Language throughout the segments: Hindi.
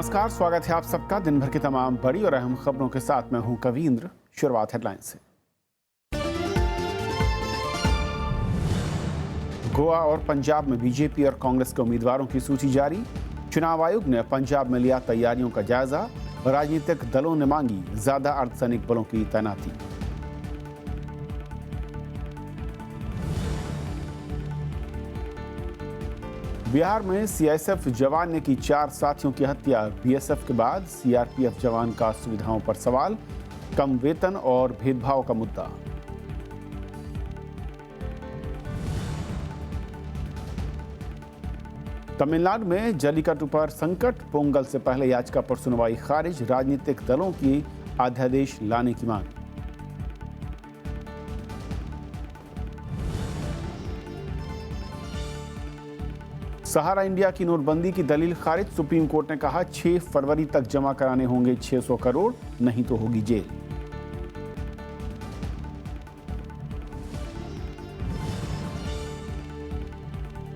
नमस्कार, स्वागत है आप सबका दिन भर की तमाम बड़ी और अहम खबरों के साथ। मैं हूं कवींद्र। शुरुआत हेडलाइन से। गोवा और पंजाब में बीजेपी और कांग्रेस के उम्मीदवारों की सूची जारी। चुनाव आयोग ने पंजाब में लिया तैयारियों का जायजा। राजनीतिक दलों ने मांगी ज्यादा अर्धसैनिक बलों की तैनाती। बिहार में सीआईएसएफ जवान ने की 4 साथियों की हत्या। बीएसएफ के बाद सीआरपीएफ जवान का सुविधाओं पर सवाल। कम वेतन और भेदभाव का मुद्दा। तमिलनाडु में जल्लीकट्टू पर संकट। पोंगल से पहले याचिका पर सुनवाई खारिज। राजनीतिक दलों की अध्यादेश लाने की मांग। सहारा इंडिया की नोटबंदी की दलील खारिज। सुप्रीम कोर्ट ने कहा 6 फरवरी तक जमा कराने होंगे 600 करोड़, नहीं तो होगी जेल।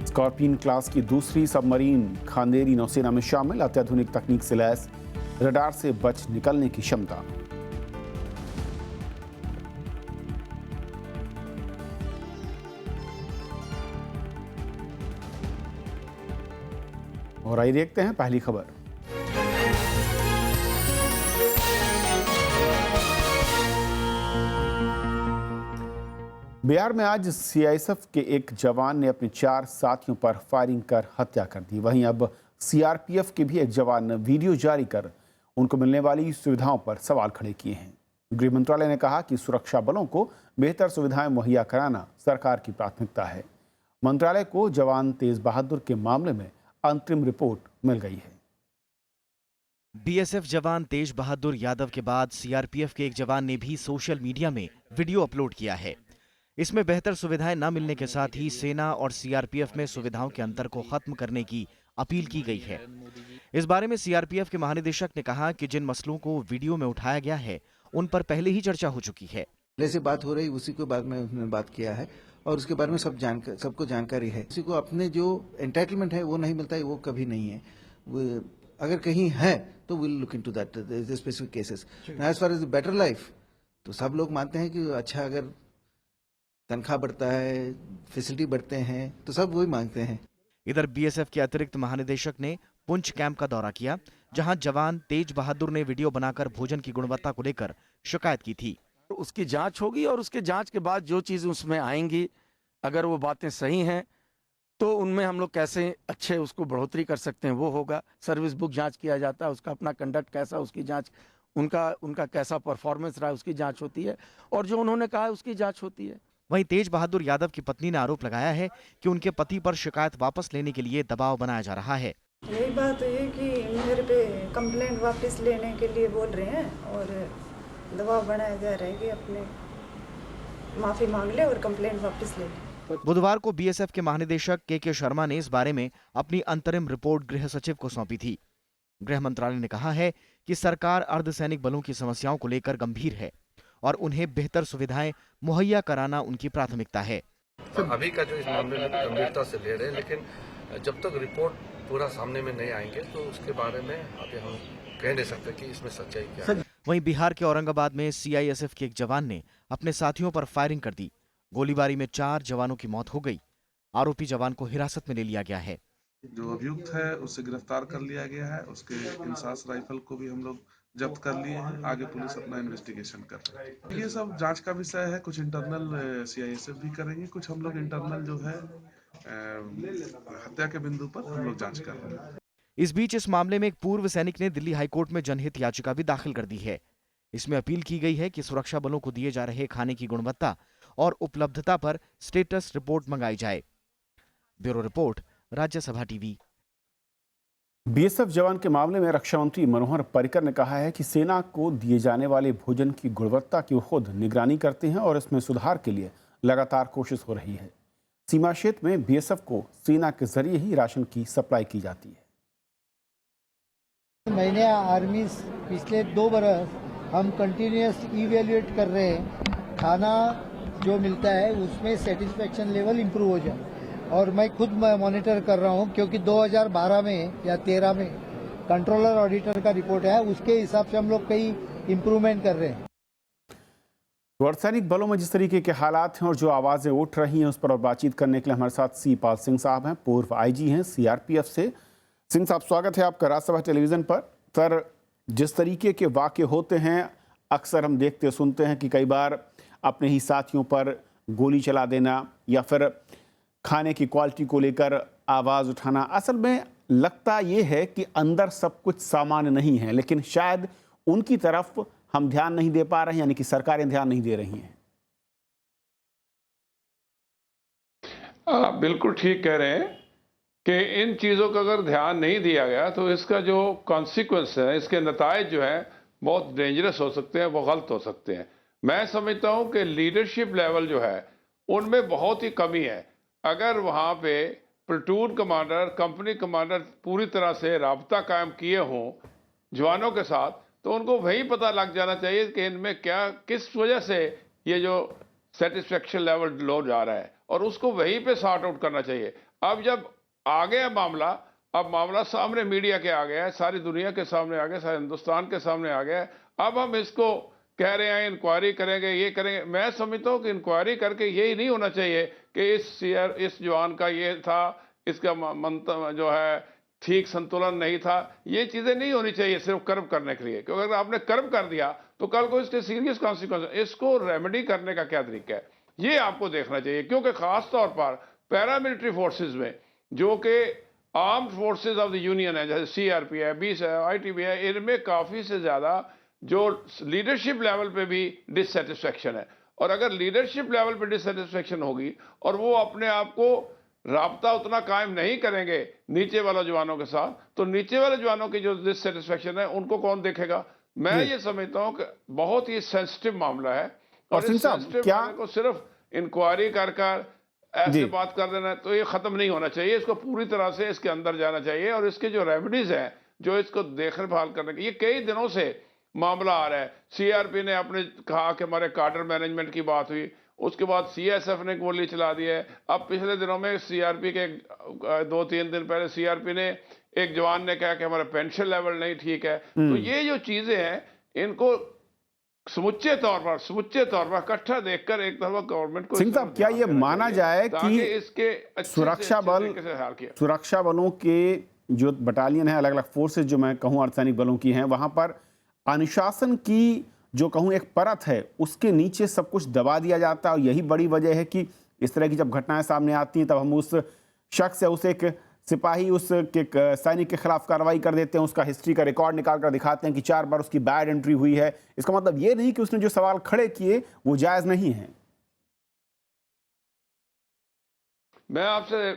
स्कॉर्पियन क्लास की दूसरी सबमरीन खांदेरी नौसेना में शामिल। अत्याधुनिक तकनीक से लैस रडार से बच निकलने की क्षमता। और आइए देखते हैं पहली खबर। बिहार में आज सीआईएसएफ के एक जवान ने अपने 4 साथियों पर फायरिंग कर हत्या कर दी। वहीं अब सीआरपीएफ के भी एक जवान ने वीडियो जारी कर उनको मिलने वाली सुविधाओं पर सवाल खड़े किए हैं। गृह मंत्रालय ने कहा कि सुरक्षा बलों को बेहतर सुविधाएं मुहैया कराना सरकार की प्राथमिकता है। मंत्रालय को जवान तेज बहादुर के मामले में अंतरिम रिपोर्ट मिल गई है। बीएसएफ जवान तेज बहादुर यादव के बाद सीआरपीएफ के एक जवान ने भी सोशल मीडिया में वीडियो अपलोड किया है। इसमें बेहतर सुविधाएं न मिलने के साथ ही सेना और सीआरपीएफ में सुविधाओं के अंतर को खत्म करने की अपील की गई है। इस बारे में सीआरपीएफ के महानिदेशक ने कहा कि जिन मसलों को वीडियो में उठाया गया है उन पर पहले ही चर्चा हो चुकी है। जैसे बात हो रही उसी के बारे में उन्होंने बात किया है और उसके बारे में सबको जानकारी है। किसी को अपने जो एंटाइटलमेंट है वो नहीं मिलता है, वो कभी नहीं है। वो अगर कहीं है तो will look into that specific cases. As far as better life, तो सब लोग मानते हैं कि अच्छा, अगर तनख्वाह बढ़ता है, फैसिलिटी बढ़ते हैं, तो सब वही मांगते हैं। इधर बीएसएफ के अतिरिक्त महानिदेशक ने पुंछ कैंप का दौरा किया, जहां जवान तेज बहादुर ने वीडियो बनाकर भोजन की गुणवत्ता को लेकर शिकायत की थी। उसकी जांच होगी और उसके जांच के बाद जो चीज़ उसमें आएंगी, अगर वो बातें सही हैं तो उनमें हम लोग कैसे अच्छे उसको बढ़ोतरी कर सकते हैं वो होगा। सर्विस बुक जांच किया जाता है, उसका अपना कंडक्ट कैसा, उसकी जांच, उनका कैसा परफॉर्मेंस रहा, उसकी जांच होती है और जो उन्होंने कहा है उसकी जांच होती है। वहीं तेज बहादुर यादव की पत्नी ने आरोप लगाया है कि उनके पति पर शिकायत वापस लेने के लिए दबाव बनाया जा रहा है। यही बात है कि मेरे पे कंप्लेंट वापस लेने के लिए बोल रहे हैं और दबाव बनाया जा रहा है कि अपने माफी मांग ले और कंप्लेंट वापस ले ले। बुधवार को बीएसएफ के महानिदेशक के शर्मा ने इस बारे में अपनी अंतरिम रिपोर्ट गृह सचिव को सौंपी थी। गृह मंत्रालय ने कहा है कि सरकार अर्धसैनिक बलों की समस्याओं को लेकर गंभीर है और उन्हें बेहतर सुविधाएं मुहैया कराना उनकी प्राथमिकता है। अभी का जो इस मामले में गंभीरता से ले रहे हैं, लेकिन जब तक रिपोर्ट पूरा सामने में नहीं आएंगे तो उसके बारे में अभी हम कह नहीं सकते कि इसमें सच्चाई क्या है। वहीं बिहार के औरंगाबाद में सीआईएसएफ के एक जवान ने अपने साथियों पर फायरिंग कर दी। गोलीबारी में 4 जवानों की मौत हो गई। आरोपी जवान को हिरासत में ले लिया गया है। जो अभियुक्त है उसे गिरफ्तार कर लिया गया है। उसके इंसास राइफल को भी हम लोग जब्त कर लिए हैं। आगे पुलिस अपना इन्वेस्टिगेशन कर रही है। ये सब जांच का विषय है। कुछ इंटरनल सीआईएसएफ भी करेंगे, कुछ हम लोग इंटरनल जो है हत्या के बिंदु पर हम लोग जांच कर रहे हैं। इस बीच इस मामले में एक पूर्व सैनिक ने दिल्ली हाईकोर्ट में जनहित याचिका भी दाखिल कर दी है। इसमें अपील की गई है कि सुरक्षा बलों को दिए जा रहे खाने की गुणवत्ता और उपलब्धता पर स्टेटस रिपोर्ट मंगाई जाए। Bureau report, Rajya Sabha TV. BSF जवान के मामले में रक्षा मंत्री मनोहर पर्रिकर ने कहा है कि सेना को दिए जाने वाले भोजन की गुणवत्ता की वो खुद निगरानी करते हैं और इसमें सुधार के लिए लगातार कोशिश हो रही है। सीमा क्षेत्र में बीएसएफ को सेना के जरिए ही राशन की सप्लाई की जाती है। मैंने आर्मी पिछले 2 बरस हम कंटिन्यूस इवेल्युएट कर रहे हैं। खाना जो मिलता है उसमें सेटिस्फेक्शन लेवल इम्प्रूव हो जाए और मैं खुद मॉनिटर कर रहा हूं, क्योंकि 2012 में या 13 में कंट्रोलर ऑडिटर का रिपोर्ट है, उसके हिसाब से हम लोग कई इम्प्रूवमेंट कर रहे हैं। तो अर्धसैनिक बलों में जिस तरीके के हालात हैं और जो आवाज़ें उठ रही हैं उस पर और बातचीत करने के लिए हमारे साथ सी पाल सिंह साहब हैं, पूर्व आईजी हैं सीआरपीएफ से। सिंह साहब, स्वागत है आपका राज्यसभा टेलीविज़न पर। सर, जिस तरीके के वाक़े होते हैं अक्सर हम देखते सुनते हैं कि कई बार अपने ही साथियों पर गोली चला देना या फिर खाने की क्वालिटी को लेकर आवाज़ उठाना, असल में लगता ये है कि अंदर सब कुछ सामान्य नहीं है, लेकिन शायद उनकी तरफ हम ध्यान नहीं दे पा रहे हैं, यानी कि सरकारें ध्यान नहीं दे रही हैं। बिल्कुल ठीक कह रहे हैं कि इन चीज़ों का अगर ध्यान नहीं दिया गया तो इसका जो कॉन्सिक्वेंस है, इसके नतायज जो है बहुत डेंजरस हो सकते हैं, वो गलत हो सकते हैं। मैं समझता हूं कि लीडरशिप लेवल जो है उनमें बहुत ही कमी है। अगर वहां पे प्लेटून कमांडर, कंपनी कमांडर पूरी तरह से राब्ता कायम किए हों जवानों के साथ, तो उनको वही पता लग जाना चाहिए कि इनमें क्या, किस वजह से ये जो सेटिस्फेक्शन लेवल लो जा रहा है, और उसको वहीं पे सॉर्ट आउट करना चाहिए। अब जब आ गया मामला, अब मामला सामने मीडिया के आ गया है, सारी दुनिया के सामने आ गया, सारे हिंदुस्तान के सामने आ गया है। अब हम इसको कह रहे हैं इंक्वायरी करेंगे, ये करेंगे। मैं समझता हूँ कि इंक्वायरी करके यही नहीं होना चाहिए कि इस जवान का ये था, इसका जो है ठीक संतुलन नहीं था। ये चीज़ें नहीं होनी चाहिए सिर्फ कर्व करने के लिए, क्योंकि अगर आपने कर्व कर दिया तो कल को इसके सीरियस कॉन्सिक्वेंस। इसको रेमेडी करने का क्या तरीका है, ये आपको देखना चाहिए। क्योंकि खास तौर पर पैरामिलिट्री फोर्सेज में, जो कि armed forces of the union है, जैसे सीआरपी है, बीस है, आईटीबी है, इनमें काफ़ी से ज़्यादा जो लीडरशिप लेवल पे भी डिससेटिस्फेक्शन है। और अगर लीडरशिप लेवल पे डिससेटिस्फेक्शन होगी और वो अपने आप को राब्ता उतना कायम नहीं करेंगे नीचे वाले जवानों के साथ, तो नीचे वाले जवानों की जो डिससेटिस्फेक्शन है उनको कौन देखेगा। मैं ये समझता हूँ कि बहुत ही सेंसिटिव मामला है, और इस सेंसिटिव मामले को सिर्फ इंक्वायरी कर ऐसे बात कर देना तो ये खत्म नहीं होना चाहिए। इसको पूरी तरह से इसके अंदर जाना चाहिए, और इसके जो रेमेडीज हैं जो इसको देखभाल करने की, ये कई दिनों से मामला आ रहा है। सीआरपी ने अपने कहा कि हमारे कार्डर मैनेजमेंट की बात हुई, उसके बाद सीएसएफ ने गोली चला दी है। अब पिछले दिनों में सीआरपी के 2-3 दिन पहले सीआरपी ने, एक जवान ने कहा कि हमारा पेंशन लेवल नहीं ठीक है। तो ये जो चीजें हैं इनको समुच्चे तौर पर इकट्ठा देखकर एक दफा गवर्नमेंट को। सिंह साहब, क्या ये माना जाए कि इसके सुरक्षा बलों के जो बटालियन है, अलग अलग फोर्सेज जो मैं कहूँ अर्धसैनिक बलों की हैं, वहां पर अनुशासन की जो कहूँ एक परत है, उसके नीचे सब कुछ दबा दिया जाता है, और यही बड़ी वजह है कि इस तरह की जब घटनाएं सामने आती हैं तब हम उस शख्स या उस एक सिपाही, उस सैनिक के खिलाफ कार्रवाई कर देते हैं, उसका हिस्ट्री का रिकॉर्ड निकाल कर दिखाते हैं कि 4 बार उसकी बैड एंट्री हुई है। इसका मतलब ये नहीं कि उसने जो सवाल खड़े किए वो जायज नहीं है। मैं आपसे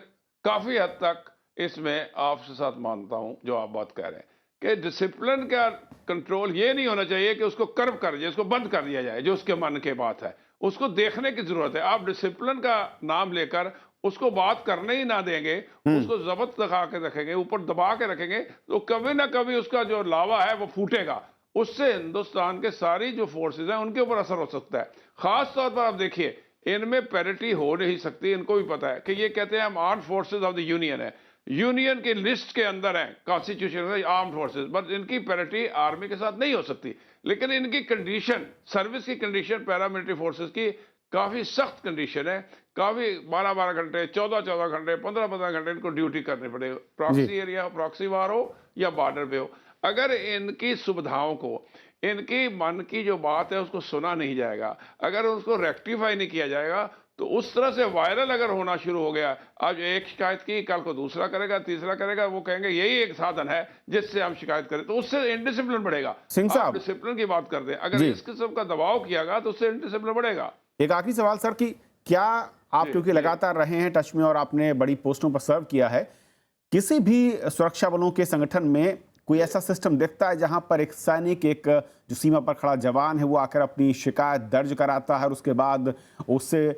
काफी हद तक इसमें आपसे साथ मानता हूं जो आप बात कह रहे हैं कि डिसिप्लिन का कंट्रोल ये नहीं होना चाहिए कि उसको कर्व कर दिया, उसको बंद कर दिया जाए। जो उसके मन की बात है उसको देखने की जरूरत है। आप डिसिप्लिन का नाम लेकर उसको बात करने ही ना देंगे, उसको जबत दिखा के रखेंगे, ऊपर दबा के रखेंगे, तो कभी ना कभी उसका जो लावा है वो फूटेगा। उससे हिंदुस्तान के सारी जो फोर्सेज हैं उनके ऊपर असर हो सकता है। खास तौर पर आप देखिए, इनमें पैरिटी हो नहीं सकती। इनको भी पता है कि ये कहते हैं हम armed forces of the union है, यूनियन की लिस्ट के अंदर है कॉन्स्टिट्यूशन में आर्म्ड फोर्सेज, बट इनकी पैरिटी आर्मी के साथ नहीं हो सकती। लेकिन इनकी कंडीशन, सर्विस की कंडीशन पैरामिलिट्री फोर्सेज की काफी सख्त कंडीशन है। काफी 12-12 घंटे, 14-14 घंटे, 15-15 घंटे इनको ड्यूटी करनी पड़ेगी, प्रॉक्सी एरिया, प्रॉक्सी वार हो या बॉर्डर पे हो। अगर इनकी सुविधाओं को, इनकी मन की जो बात है उसको सुना नहीं जाएगा, अगर उसको रेक्टिफाई नहीं किया जाएगा, तो उस तरह से वायरल अगर होना शुरू हो गया, आज एक शिकायत की, कल को दूसरा करेगा, तीसरा करेगा, वो कहेंगे यही एक साधन है जिससे हम शिकायत करें, तो उससे इनडिसिप्लिन बढ़ेगा। सिंह साहब, डिसिप्लिन की बात करते हैं, अगर इस किस्म का दबाव किया गया तो उससे इनडिसिप्लिन बढ़ेगा। एक आखिरी सवाल सर, कि क्या आप क्योंकि लगातार रहे हैं टच में और आपने बड़ी पोस्टों पर सर्व किया है, किसी भी सुरक्षा बलों के संगठन में कोई ऐसा सिस्टम दिखता है जहां पर एक सैनिक, एक जो सीमा पर खड़ा जवान है, वो आकर अपनी शिकायत दर्ज कराता है और उसके बाद उससे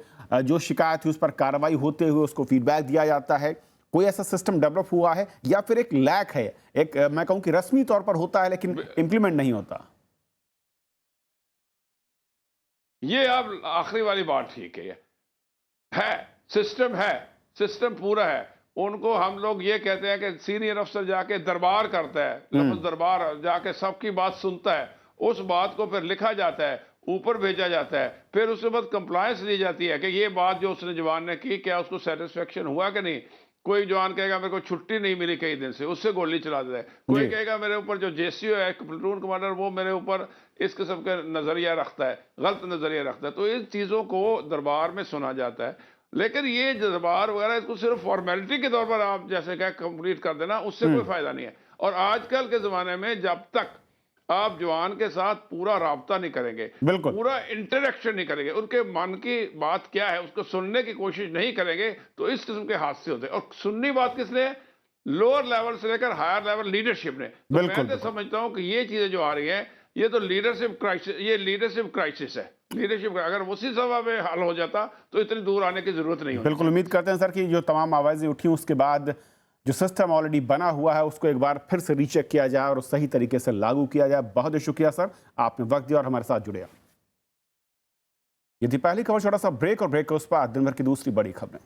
जो शिकायत है उस पर कार्रवाई होते हुए उसको फीडबैक दिया जाता है? कोई ऐसा सिस्टम डेवलप हुआ है या फिर एक लैक है? एक मैं कहूं कि रस्मी तौर पर होता है लेकिन इंप्लीमेंट नहीं होता। ये आप आखिरी वाली बात ठीक है, सिस्टम पूरा है, उनको हम लोग ये कहते हैं कि सीनियर अफसर जाके दरबार करता है, लफ्ज दरबार जाके सबकी बात सुनता है, उस बात को फिर लिखा जाता है, ऊपर भेजा जाता है, फिर उसके बाद कंप्लायंस ली जाती है कि ये बात जो उसने जवान ने की क्या उसको सेटिस्फेक्शन हुआ कि नहीं। कोई जवान कहेगा मेरे को छुट्टी नहीं मिली कई दिन से, उससे गोली चला देता है। कोई कहेगा मेरे ऊपर जो जेसीओ है प्लेटून कमांडर वो मेरे ऊपर इस किस्म का नजरिया रखता है, गलत नजरिया रखता है। तो इन चीजों को दरबार में सुना जाता है, लेकिन ये दरबार वगैरह इसको सिर्फ फॉर्मेलिटी के तौर पर आप जैसे क्या कंप्लीट कर देना, उससे कोई फायदा नहीं है। और आजकल के जमाने में जब तक आप जवान के साथ पूरा राब्ता नहीं करेंगे, पूरा इंटरेक्शन नहीं करेंगे, उनके मन की बात क्या है उसको सुनने की कोशिश नहीं करेंगे, तो इस किस्म के हादसे होते हैं। और सुननी बात किसने है? लोअर लेवल से लेकर हायर लेवल लीडरशिप ने। तो मैं तो समझता हूं कि ये चीजें जो आ रही हैं ये तो लीडरशिप क्राइसिस, ये लीडरशिप क्राइसिस है। लीडरशिप अगर उसी सभा में हल हो जाता तो इतनी दूर आने की जरूरत नहीं होती। बिल्कुल उम्मीद करते हैं सर कि जो तमाम आवाज़ें उठी उसके बाद जो सिस्टम ऑलरेडी बना हुआ है उसको एक बार फिर से रीचेक किया जाए और सही तरीके से लागू किया जाए। बहुत बहुत शुक्रिया सर, आपने वक्त दिया और हमारे साथ जुड़े। यदि पहली खबर, छोटा सा ब्रेक, और ब्रेक के उस पर दिन भर की दूसरी बड़ी खबरें।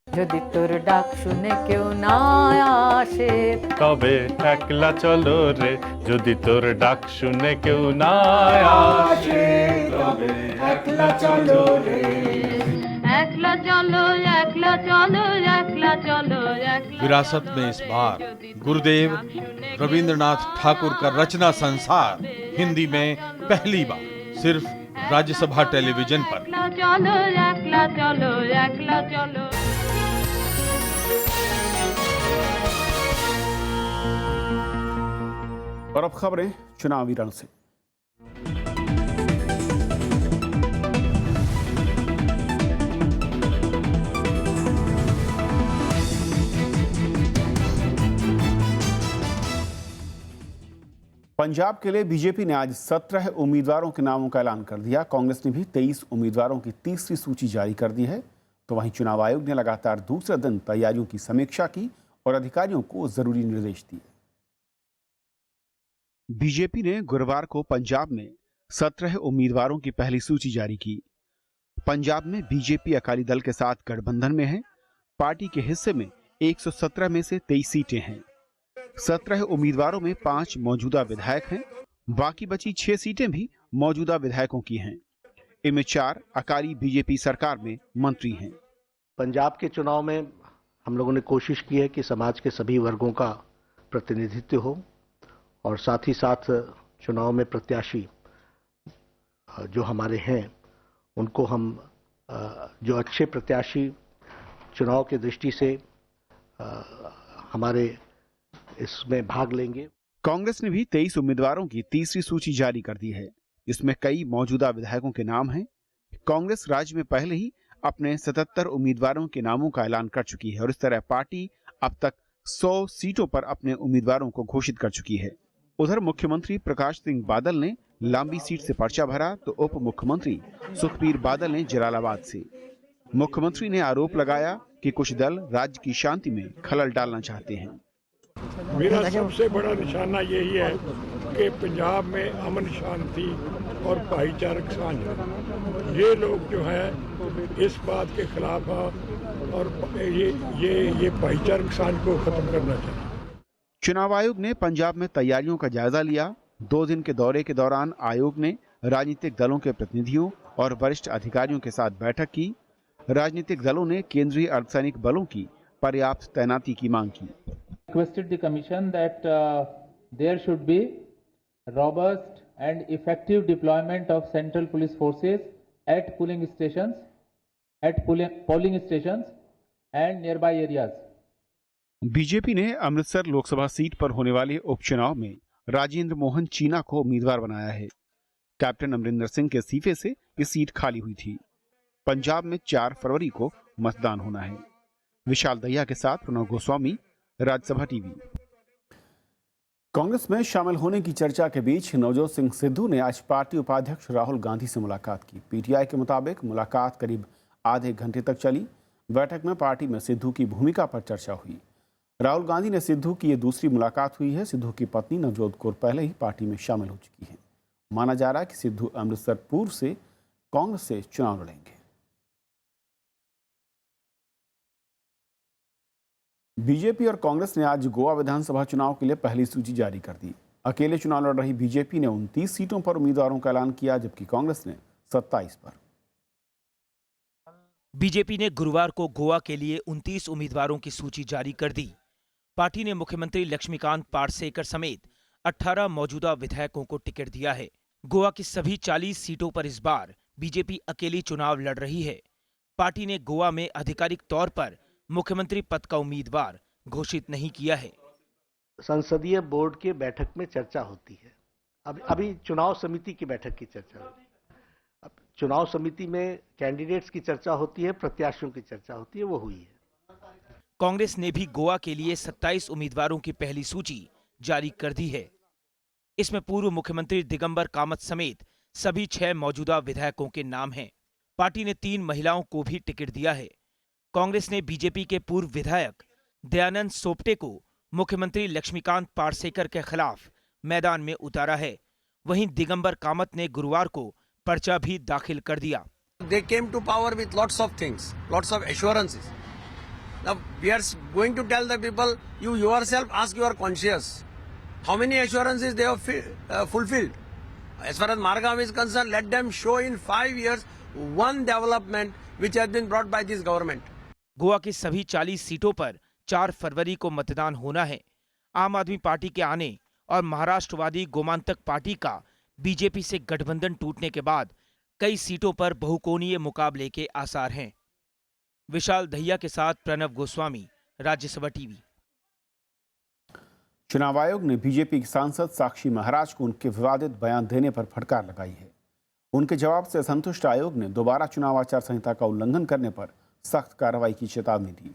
যদি তোর ডাক শুনে কেউ না আসে তবে একলা চলো রে, যদি তোর ডাক শুনে কেউ না আসে তবে একলা চলো রে, একলা চলো একলা চলো একলা चलो একলা। विरासत में इस बार गुरुदेव रविंद्रनाथ ठाकुर का रचना संसार हिंदी में पहली बार सिर्फ राज्यसभा टेलीविजन पर। একলা চলো একলা চলো একলা চলো। और अब खबरें चुनावी रण से। पंजाब के लिए बीजेपी ने आज 17 उम्मीदवारों के नामों का ऐलान कर दिया। कांग्रेस ने भी 23 उम्मीदवारों की तीसरी सूची जारी कर दी है। तो वहीं चुनाव आयोग ने लगातार दूसरे दिन तैयारियों की समीक्षा की और अधिकारियों को जरूरी निर्देश दिए। बीजेपी ने गुरुवार को पंजाब में 17 उम्मीदवारों की पहली सूची जारी की। पंजाब में बीजेपी अकाली दल के साथ गठबंधन में है। पार्टी के हिस्से में 117 में से 23 सीटें हैं। 17 उम्मीदवारों में 5 मौजूदा विधायक हैं, बाकी बची 6 सीटें भी मौजूदा विधायकों की हैं। इनमें 4 अकाली बीजेपी सरकार में मंत्री हैं। पंजाब के चुनाव में हम लोगों ने कोशिश की है कि समाज के सभी वर्गों का प्रतिनिधित्व हो और साथ ही साथ चुनाव में प्रत्याशी जो हमारे हैं उनको हम जो अच्छे प्रत्याशी चुनाव की दृष्टि से हमारे इसमें भाग लेंगे। कांग्रेस ने भी 23 उम्मीदवारों की तीसरी सूची जारी कर दी है। इसमें कई मौजूदा विधायकों के नाम हैं। कांग्रेस राज्य में पहले ही अपने 77 उम्मीदवारों के नामों का ऐलान कर चुकी है और इस तरह पार्टी अब तक 100 सीटों पर अपने उम्मीदवारों को घोषित कर चुकी है। उधर मुख्यमंत्री प्रकाश सिंह बादल ने लांबी सीट से पर्चा भरा तो उप मुख्यमंत्री सुखबीर बादल ने जलालाबाद से। मुख्यमंत्री ने आरोप लगाया कि कुछ दल राज्य की शांति में खलल डालना चाहते हैं। मेरा सबसे बड़ा निशाना यही है कि पंजाब में अमन शांति और भाईचारक साझ है। ये लोग जो है इस बात के खिलाफ है और ये भाईचारक साझ को खत्म करना चाहिए। चुनाव आयोग ने पंजाब में तैयारियों का जायजा लिया। 2 दिन के दौरे के दौरान आयोग ने राजनीतिक दलों के प्रतिनिधियों और वरिष्ठ अधिकारियों के साथ बैठक की। राजनीतिक दलों ने केंद्रीय अर्धसैनिक बलों की पर्याप्त तैनाती की मांग की। Requested the commission that there should be robust and effective deployment of central police forces at polling stations and nearby areas. BJP ने अमृतसर लोकसभा सीट पर होने वाले उपचुनाव में राजेंद्र मोहन चीना को उम्मीदवार बनाया है। कैप्टन अमरिंदर सिंह के इस्तीफे से ये सीट खाली हुई थी। पंजाब में 4 फरवरी को मतदान होना है। विशाल दहिया के साथ प्रणव गोस्वामी, राज्यसभा टीवी। कांग्रेस में शामिल होने की चर्चा के बीच नवजोत सिंह सिद्धू ने आज पार्टी उपाध्यक्ष राहुल गांधी से मुलाकात की। पीटीआई के मुताबिक मुलाकात करीब आधे घंटे तक चली। बैठक में पार्टी में सिद्धू की भूमिका पर चर्चा हुई। राहुल गांधी ने सिद्धू की ये दूसरी मुलाकात हुई है। सिद्धू की पत्नी नवजोत कौर पहले ही पार्टी में शामिल हो चुकी हैं। माना जा रहा है कि सिद्धू अमृतसर पूर्व से कांग्रेस से चुनाव लड़ेंगे। बीजेपी और कांग्रेस ने आज गोवा विधानसभा चुनाव के लिए पहली सूची जारी कर दी। अकेले चुनाव लड़ रही बीजेपी ने 29 सीटों पर उम्मीदवारों का ऐलान किया, जबकि कांग्रेस ने 27 पर। बीजेपी ने गुरुवार को गोवा के लिए 29 उम्मीदवारों की सूची जारी कर दी। पार्टी ने मुख्यमंत्री लक्ष्मीकांत पार्सेकर समेत 18 मौजूदा विधायकों को टिकट दिया है। गोवा की सभी 40 सीटों पर इस बार बीजेपी अकेली चुनाव लड़ रही है। पार्टी ने गोवा में आधिकारिक तौर पर मुख्यमंत्री पद का उम्मीदवार घोषित नहीं किया है। संसदीय बोर्ड के बैठक में चर्चा होती है। अभी चुनाव समिति की बैठक की चर्चा होती है। अब चुनाव समिति में कैंडिडेट्स की चर्चा होती है, प्रत्याशियों की चर्चा होती है, वो हुई है। कांग्रेस ने भी गोवा के लिए 27 उम्मीदवारों की पहली सूची जारी कर दी है। इसमें पूर्व मुख्यमंत्री दिगंबर कामत समेत सभी 6 मौजूदा विधायकों के नाम हैं। पार्टी ने 3 महिलाओं को भी टिकट दिया है। कांग्रेस ने बीजेपी के पूर्व विधायक दयानंद सोपटे को मुख्यमंत्री लक्ष्मीकांत पार्सेकर के खिलाफ मैदान में उतारा है। वहीं दिगंबर कामत ने गुरुवार को पर्चा भी दाखिल कर दिया। They came to power with lots of things, lots of assurances. Now we are going to tell the people, you yourself ask your conscience, how many assurances they have fulfilled. As far as Margam is concerned, let them show in 5 years one development which has been brought by this government. Goa की सभी 40 सीटों पर 4 फरवरी को मतदान होना है। आम आदमी पार्टी के आने और महाराष्ट्रवादी गोमांतक पार्टी का बीजेपी से गठबंधन टूटने के बाद कई सीटों पर बहुकोणीय मुकाबले के आसार हैं। विशाल दहिया के साथ प्रणव गोस्वामी, राज्यसभा टीवी। चुनाव आयोग ने बीजेपी के सांसद साक्षी महाराज को उनके विवादित बयान देने पर फटकार लगाई है। उनके जवाब से असंतुष्ट आयोग ने दोबारा चुनाव आचार संहिता का उल्लंघन करने पर सख्त कार्रवाई की चेतावनी दी।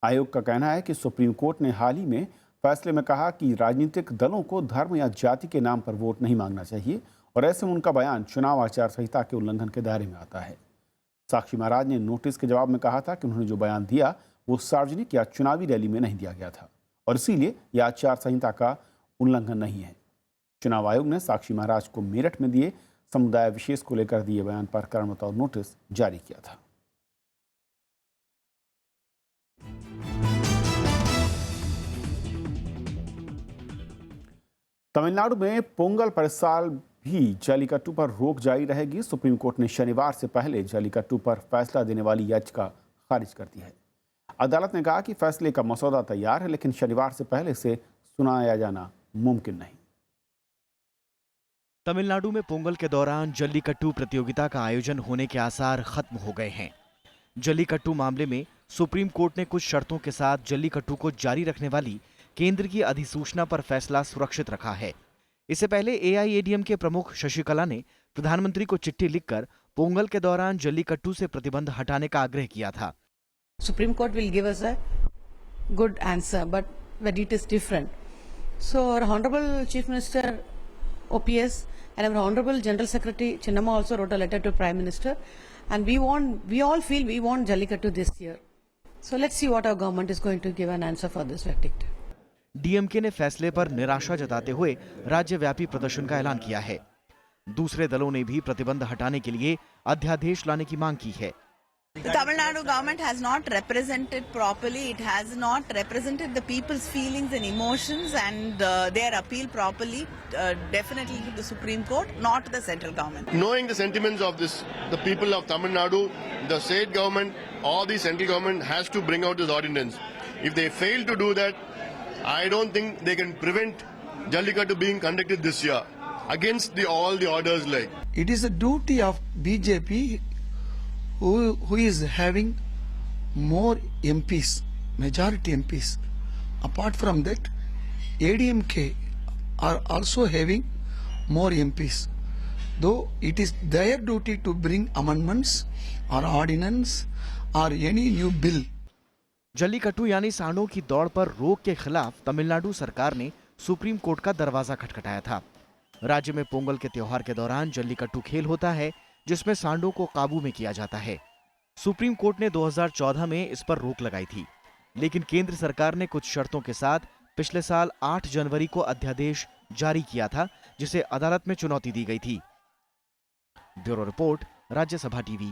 आयोग का कहना है कि सुप्रीम कोर्ट ने हाल ही में फैसले में कहा कि राजनीतिक दलों को धर्म या जाति के नाम पर वोट नहीं मांगना चाहिए और ऐसे में उनका बयान चुनाव आचार संहिता के उल्लंघन के दायरे में आता है। साक्षी महाराज ने नोटिस के जवाब में कहा था कि उन्होंने जो बयान दिया वो सार्वजनिक या चुनावी रैली में नहीं दिया गया था और इसीलिए यह आचार संहिता का उल्लंघन नहीं है। चुनाव आयोग ने साक्षी महाराज को मेरठ में दिए समुदाय विशेष को लेकर दिए बयान पर कारण बताओ नोटिस जारी किया था। तमिलनाडु में पोंगल पर इस साल भी जल्लीकट्टू पर रोक जारी रहेगी। सुप्रीम कोर्ट ने शनिवार से पहले जल्लीकट्टू पर फैसला देने वाली याचिका खारिज कर दी है। अदालत ने कहा कि फैसले का मसौदा तैयार है, लेकिन शनिवार से पहले इसे सुनाया जाना मुमकिन नहीं। तमिलनाडु में पोंगल के दौरान जल्लीकट्टू प्रतियोगिता का आयोजन होने के आसार खत्म हो गए हैं। जल्लीकट्टू मामले में सुप्रीम कोर्ट ने कुछ शर्तों के साथ जल्लीकट्टू को जारी रखने वाली केंद्र की अधिसूचना पर फैसला सुरक्षित रखा है। इससे पहले एआईएडीएम के प्रमुख शशिकला ने प्रधानमंत्री को चिट्ठी लिखकर पोंगल के दौरान जल्लीकट्टू से प्रतिबंध हटाने का आग्रह किया था। Supreme Court will give us a good answer, but it is different. So our Honorable Chief Minister OPS and our Honorable General Secretary Chinnamma also wrote a letter to Prime Minister, and we all feel we want Jallikattu this year. So let's see what our government is going to give an answer for this verdict. DMK ने फैसले पर निराशा जताते हुए राज्यव्यापी प्रदर्शन का ऐलान किया है। दूसरे दलों ने भी प्रतिबंध हटाने के लिए अध्यादेश लाने की मांग की है। The Tamil Nadu government has not represented properly. It has not represented the people's feelings and emotions and their appeal properly, definitely to the Supreme Court, not to the central government. Knowing the sentiments of the people of Tamil Nadu, the state government or the central government has to bring out this ordinance. If they fail to do that, I don't think they can prevent Jallikattu being conducted this year against all the orders like. It is a duty of BJP who is having more MPs, majority MPs. Apart from that, ADMK are also having more MPs. Though it is their duty to bring amendments or ordinance or any new bill. Jallikattu यानी सांडों की दौड़ पर रोक के खिलाफ तमिलनाडु सरकार ने सुप्रीम कोर्ट का दरवाजा खटखटाया था। राज्य में पोंगल के त्योहार के दौरान जल्लीकट्टू खेल होता है जिसमें सांडों को काबू में किया जाता है। सुप्रीम कोर्ट ने 2014 में इस पर रोक लगाई थी, लेकिन केंद्र सरकार ने कुछ शर्तों के साथ पिछले साल 8 जनवरी को अध्यादेश जारी किया था, जिसे अदालत में चुनौती दी गई थी। Bureau report, Rajya Sabha TV.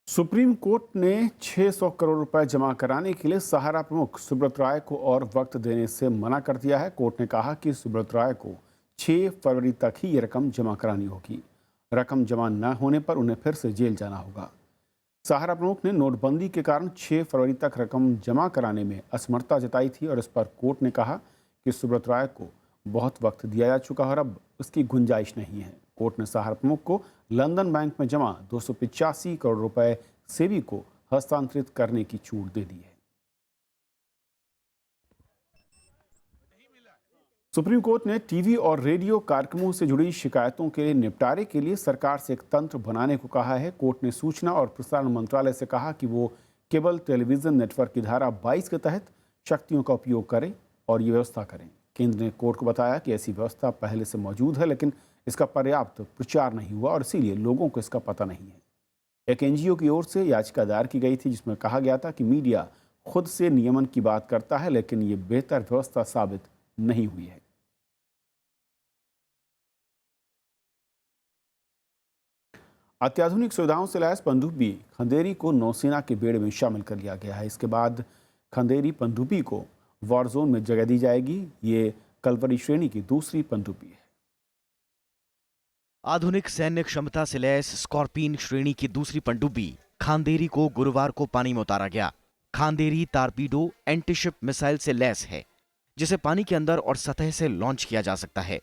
Supreme court ने 600 करोड़ रुपए जमा कराने के लिए सहारा प्रमुख सुब्रत राय को और वक्त देने से मना कर दिया है। कोर्ट ने कहा कि सुब्रत राय को 6 फरवरी तक ही ये रकम जमा करानी होगी। रकम जमा न होने पर उन्हें फिर से जेल जाना होगा। सहारा प्रमुख ने नोटबंदी के कारण 6 फरवरी तक रकम जमा कराने में असमर्थता जताई थी और इस पर कोर्ट ने कहा कि सुब्रत राय को बहुत वक्त दिया जा चुका है और अब उसकी गुंजाइश नहीं है। कोर्ट ने सहारा प्रमुख को लंदन बैंक में जमा 285 करोड़ रुपए सेबी को हस्तांतरित करने की छूट दे दी है। सुप्रीम कोर्ट ने टीवी और रेडियो कार्यक्रमों से जुड़ी शिकायतों के निपटारे के लिए सरकार से एक तंत्र बनाने को कहा है। कोर्ट ने सूचना और प्रसारण मंत्रालय से कहा कि वो केबल टेलीविजन नेटवर्क की धारा 22 के तहत शक्तियों का उपयोग करें और ये व्यवस्था करें। केंद्र ने कोर्ट को बताया कि ऐसी व्यवस्था पहले से मौजूद है, लेकिन इसका पर्याप्त प्रचार नहीं हुआ और इसीलिए लोगों को इसका पता नहीं है। एक एनजीओ की ओर से याचिका दायर की गई थी, जिसमें कहा गया था कि मीडिया खुद से नियमन की बात करता है, लेकिन ये बेहतर व्यवस्था साबित नहीं हुई है। अत्याधुनिक सुविधाओं से लैस पनडुब्बी खंदेरी को नौसेना के बेड़े में शामिल कर लिया गया है। इसके बाद खंदेरी पनडुब्बी को वॉर जोन में जगह दी जाएगी। ये कलवरी श्रेणी की दूसरी पनडुब्बी है। आधुनिक सैन्य क्षमता से लैस स्कॉर्पियन श्रेणी की दूसरी पनडुब्बी खांदेरी को गुरुवार को पानी में उतारा गया। खांदेरी टारपीडो एंटीशिप मिसाइल से लैस है, जिसे पानी के अंदर और सतह से लॉन्च किया जा सकता है।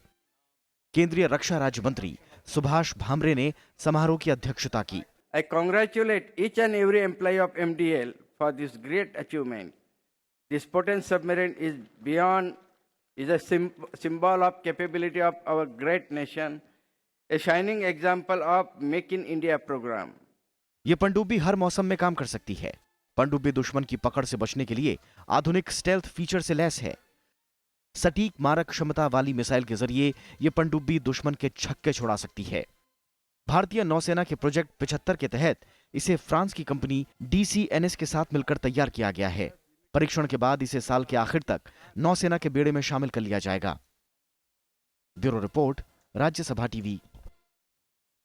केंद्रीय रक्षा राज्य मंत्री सुभाष भामरे ने समारोह की अध्यक्षता की। I congratulate each and every employee of MDL for this great achievement. This potent submarine is a symbol of capability of our great nation, a shining example of Make in India program. ये पनडुब्बी हर मौसम में काम कर सकती है। पनडुब्बी दुश्मन की पकड़ से बचने के लिए आधुनिक स्टेल्थ फीचर से लैस है। सटीक मारक क्षमता वाली मिसाइल के जरिए ये पनडुब्बी दुश्मन के छक्के छुड़ा सकती है। भारतीय नौसेना के प्रोजेक्ट 75 के तहत इसे फ्रांस की कंपनी DCNS के साथ मिलकर तैयार किया गया है। परीक्षण के बाद इसे साल के आखिर तक नौसेना के बेड़े में शामिल कर लिया जाएगा। Bureau report, Rajya Sabha TV.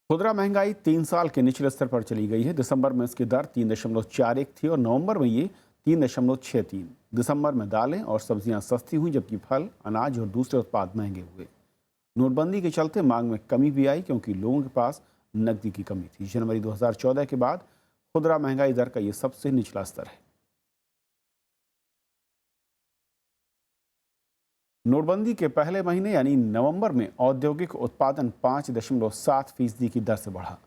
खुदरा महंगाई 3 साल के निचले स्तर पर चली गई है। दिसंबर में इसकी दर 3.41 थी और नवंबर में ये 3.63। दिसंबर में दालें और सब्जियां सस्ती हुई, जबकि फल, अनाज और दूसरे उत्पाद महंगे हुए। नोटबंदी के चलते मांग में कमी भी आई, क्योंकि लोगों के पास नकदी की कमी थी। जनवरी 2014 के बाद खुदरा महंगाई दर का ये सबसे निचला स्तर है। नोटबंदी के पहले महीने यानी नवंबर में औद्योगिक उत्पादन 5.7% की दर से बढ़ा।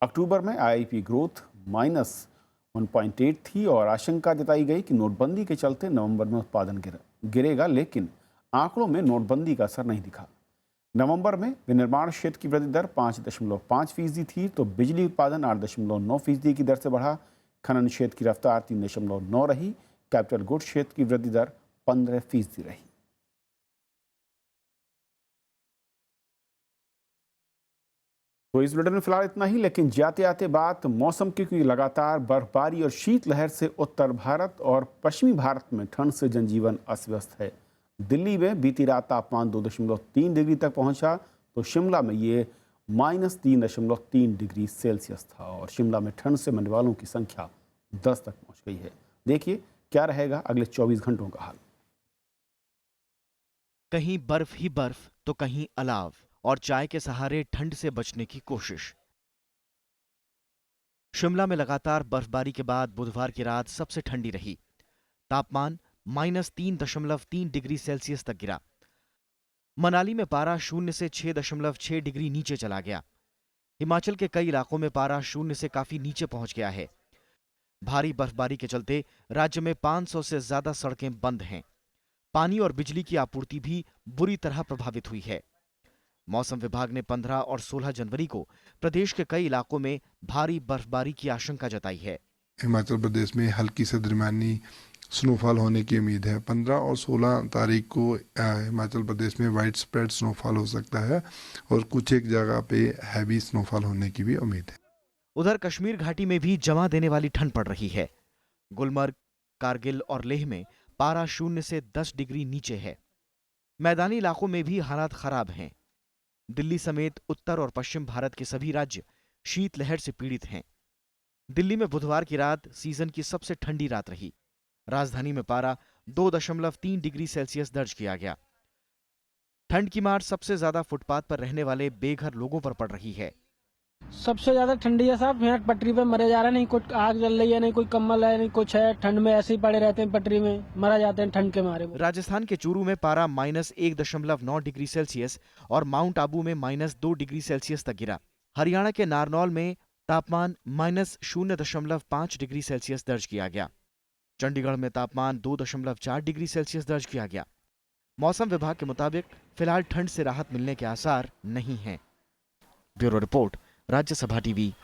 अक्टूबर में IIP ग्रोथ -1.8 थी और आशंका जताई गई कि नोटबंदी के चलते नवंबर में उत्पादन गिरेगा, लेकिन आंकड़ों में नोटबंदी का असर नहीं दिखा। नवंबर में विनिर्माण क्षेत्र की वृद्धि दर 5.5% थी, तो बिजली उत्पादन 8.9% की दर से बढ़ा। खनन क्षेत्र की रफ्तार 3.9 रही। कैपिटल गुड्स क्षेत्र की वृद्धि दर 15% रही। तो इस बुलेटिन में फिलहाल इतना ही, लेकिन जाते आते बात मौसम की, क्योंकि लगातार बर्फबारी और शीतलहर से उत्तर भारत और पश्चिमी भारत में ठंड से जनजीवन अस्त व्यस्त है। दिल्ली में बीती रात तापमान 2.3 डिग्री तक पहुंचा, तो शिमला में ये -3.3 डिग्री सेल्सियस था और शिमला में ठंड से मरने वालों की संख्या 10 तक पहुंच गई है। देखिए क्या रहेगा अगले 24 घंटों का हाल। कहीं बर्फ ही बर्फ तो कहीं अलाव और चाय के सहारे ठंड से बचने की कोशिश। शिमला में लगातार बर्फबारी के बाद बुधवार की रात सबसे ठंडी रही। तापमान -3.3 डिग्री सेल्सियस तक गिरा। मनाली में पारा 0 से 6.6 डिग्री नीचे चला गया। हिमाचल के कई इलाकों में पारा 0 से काफी नीचे पहुंच गया है। भारी बर्फबारी के चलते राज्य में 500 से ज्यादा सड़कें बंद हैं। पानी और बिजली की आपूर्ति भी बुरी तरह प्रभावित हुई है। मौसम विभाग ने 15 और 16 जनवरी को प्रदेश के कई इलाकों में भारी बर्फबारी की आशंका जताई है। हिमाचल प्रदेश में हल्की से दरमियानी स्नोफॉल होने की उम्मीद है। 15 और 16 तारीख को हिमाचल प्रदेश में वाइड स्प्रेड स्नोफॉल हो सकता है और कुछ एक जगह पे हैवी स्नोफॉल होने की भी उम्मीद है। उधर कश्मीर घाटी में भी जमा देने वाली ठंड पड़ रही है। गुलमर्ग, कारगिल और लेह में पारा 0 से 10 डिग्री नीचे है। मैदानी इलाकों में भी हालात खराब हैं। दिल्ली समेत उत्तर और पश्चिम भारत के सभी राज्य शीतलहर से पीड़ित हैं। दिल्ली में बुधवार की रात सीजन की सबसे ठंडी रात रही। राजधानी में पारा 2.3 डिग्री सेल्सियस दर्ज किया गया। ठंड की मार सबसे ज्यादा फुटपाथ पर रहने वाले बेघर लोगों पर पड़ रही है। सबसे ज्यादा ठंडी है साहब, यहाँ पटरी पे मरे जा रहे हैं, नहीं कोई आग जल रही है, नहीं कोई कम्बल है, नहीं कुछ है, ठंड में ऐसे ही पड़े रहते हैं पटरी में, मरा जाते हैं ठंड के मारे। राजस्थान के चूरू में पारा -1.9 डिग्री सेल्सियस और माउंट आबू में -2 डिग्री सेल्सियस तक गिरा। हरियाणा के नारनौल में तापमान -0.5 डिग्री सेल्सियस दर्ज किया गया। चंडीगढ़ में तापमान 2.4 डिग्री सेल्सियस दर्ज किया गया। मौसम विभाग के मुताबिक फिलहाल ठंड से राहत मिलने के आसार नहीं हैं। Bureau report, Rajya Sabha TV.